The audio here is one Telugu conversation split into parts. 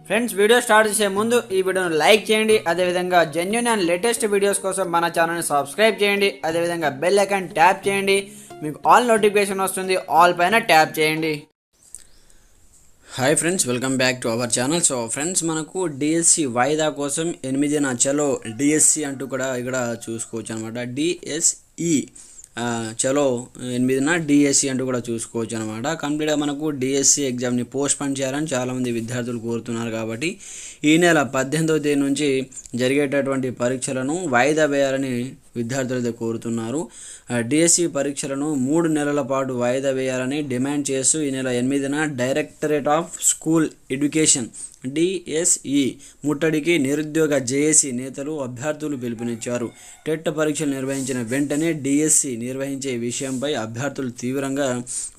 ఫ్రెండ్స్, వీడియో స్టార్ట్ చేసే ముందు ఈ వీడియోను లైక్ చేయండి. అదేవిధంగా జెన్యూన్ అండ్ లేటెస్ట్ వీడియోస్ కోసం మన ఛానల్ని సబ్స్క్రైబ్ చేయండి. అదేవిధంగా బెల్ ఐకాన్ ట్యాప్ చేయండి. మీకు ఆల్ నోటిఫికేషన్ వస్తుంది. ఆల్ పైన ట్యాప్ చేయండి. Hi friends, welcome back to our channel. So friends, మనకు డిఎస్సి వాయిదా కోసం 8న చలో డిఎస్సి అంటూ కూడా ఇక్కడ చూసుకోవచ్చు అనమాట. డిఎస్ఈ చలో 8న డిఎస్సి అంటూ కూడా చూసుకోవచ్చు అనమాట. కంప్లీట్గా మనకు డిఎస్సి ఎగ్జామ్ని పోస్ట్ పోన్ చేయాలని చాలామంది విద్యార్థులు కోరుతున్నారు. కాబట్టి ఈ నెల 18వ తేదీ నుంచి జరిగేటటువంటి పరీక్షలను వాయిదా వేయాలని విద్యార్థులు అయితే కోరుతున్నారు. డిఎస్సి పరీక్షలను 3 నెలల పాటు వాయిదా వేయాలని డిమాండ్ చేస్తూ ఈ నెల 8న directorate of school education DSE ముట్టడికి నిరుద్యోగ జేఏసీ నేతలు అభ్యర్థులు పిలుపునిచ్చారు. టెట్ పరీక్షలు నిర్వహించిన వెంటనే డిఎస్సి నిర్వహించే విషయంపై అభ్యర్థులు తీవ్రంగా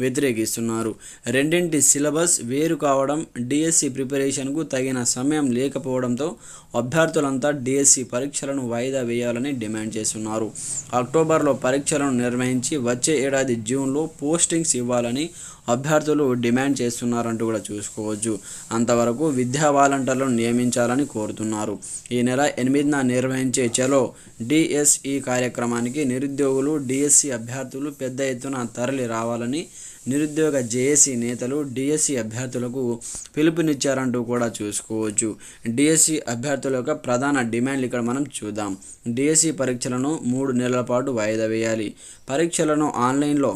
వ్యతిరేకిస్తున్నారు. రెండింటి సిలబస్ వేరు కావడం, డిఎస్సి ప్రిపరేషన్కు తగిన సమయం లేకపోవడంతో అభ్యర్థులంతా డిఎస్సి పరీక్షలను వాయిదా వేయాలని డిమాండ్ చేస్తున్నారు. అక్టోబర్లో పరీక్షలను నిర్వహించి వచ్చే ఏడాది జూన్లో పోస్టింగ్స్ ఇవ్వాలని అభ్యర్థులు డిమాండ్ చేస్తున్నారంటూ కూడా చూసుకోవచ్చు. అంతవరకు విద్యా వాలంటీర్లను నియమించాలని కోరుతున్నారు. ఈ నెల 8న నిర్వహించే చలో డిఎస్ఈ కార్యక్రమానికి నిరుద్యోగులు, డిఎస్సి అభ్యర్థులు పెద్ద ఎత్తున తరలి రావాలని నిరుద్యోగ జేఏసీ నేతలు డిఎస్సి అభ్యర్థులకు పిలుపునిచ్చారంటూ కూడా చూసుకోవచ్చు. డిఎస్సి అభ్యర్థుల యొక్క ప్రధాన డిమాండ్లు ఇక్కడ మనం చూద్దాం. డిఎస్సి పరీక్షలను 3 నెలల పాటు వాయిదా వేయాలి. పరీక్షలను ఆన్లైన్లో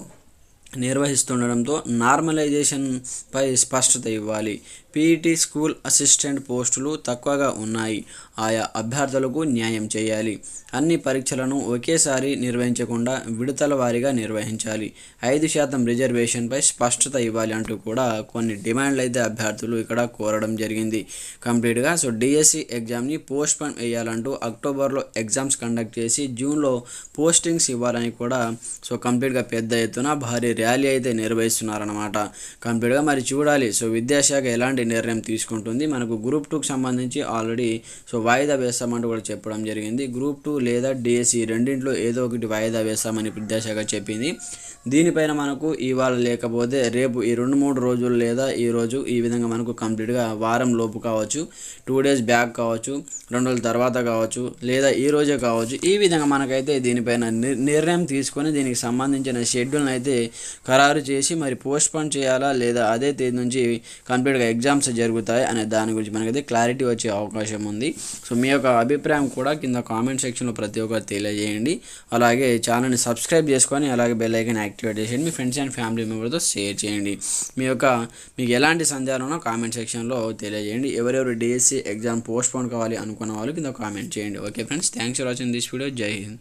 నిర్వహిస్తుండడంతో నార్మలైజేషన్పై స్పష్టత ఇవ్వాలి. పీఈటీ స్కూల్ అసిస్టెంట్ పోస్టులు తక్కువగా ఉన్నాయి. ఆయా అభ్యర్థులకు న్యాయం చేయాలి. అన్ని పరీక్షలను ఒకేసారి నిర్వహించకుండా విడతల వారీగా నిర్వహించాలి. 5% రిజర్వేషన్పై స్పష్టత ఇవ్వాలి అంటూ కూడా కొన్ని డిమాండ్లు అయితే అభ్యర్థులు ఇక్కడ కోరడం జరిగింది. కంప్లీట్గా సో డిఎస్సి ఎగ్జామ్ని పోస్ట్ పోన్ వేయాలంటూ అక్టోబర్లో ఎగ్జామ్స్ కండక్ట్ చేసి జూన్లో పోస్టింగ్స్ ఇవ్వాలని కూడా సో కంప్లీట్గా పెద్ద ఎత్తున భారీ ర్యాలీ అయితే నిర్వహిస్తున్నారన్నమాట. కంప్లీట్గా మరి చూడాలి సో విద్యాశాఖ ఎలాంటి నిర్ణయం తీసుకుంటుంది. మనకు గ్రూప్ 2కి సంబంధించి ఆల్రెడీ సో వాయిదా వేస్తామంటూ కూడా చెప్పడం జరిగింది. గ్రూప్ 2 లేదా డిఎస్సి రెండింటిలో ఏదో ఒకటి వాయిదా వేస్తామని విద్యాశాఖ చెప్పింది. దీనిపైన మనకు ఇవాళ లేకపోతే రేపు ఈ 2-3 రోజులు లేదా ఈ రోజు ఈ విధంగా మనకు కంప్లీట్గా వారం లోపు కావచ్చు, 2 డేస్ బ్యాక్ కావచ్చు, 2 రోజుల తర్వాత కావచ్చు, లేదా ఈ రోజే కావచ్చు. ఈ విధంగా మనకైతే దీనిపైన నిర్ణయం తీసుకొని దీనికి సంబంధించిన షెడ్యూల్ని అయితే ఖరారు చేసి మరి పోస్ట్ పోన్ చేయాలా లేదా అదే తేదీ నుంచి కంప్లీట్గా ఎగ్జామ్స్ జరుగుతాయి అనే దాని గురించి మనకైతే క్లారిటీ వచ్చే అవకాశం ఉంది. సో మీ యొక్క అభిప్రాయం కూడా కింద కామెంట్ సెక్షన్లో ప్రతి ఒక్కరు తెలియజేయండి. అలాగే ఛానల్ని సబ్స్క్రైబ్ చేసుకొని అలాగే బెల్ ఐకాన్ యాక్టివేట్ చేసేయండి. మీ ఫ్రెండ్స్ అండ్ ఫ్యామిలీ మెంబర్తో షేర్ చేయండి. మీకు ఎలాంటి సందేహాలున్నా కామెంట్ సెక్షన్లో తెలియజేయండి. ఎవరెవరు డిఎస్సి ఎగ్జామ్ పోస్ట్ పోన్ కావాలి అనుకున్న వాళ్ళు కింద కామెంట్ చేయండి. Okay friends, thanks for watching this video. జై హింద్.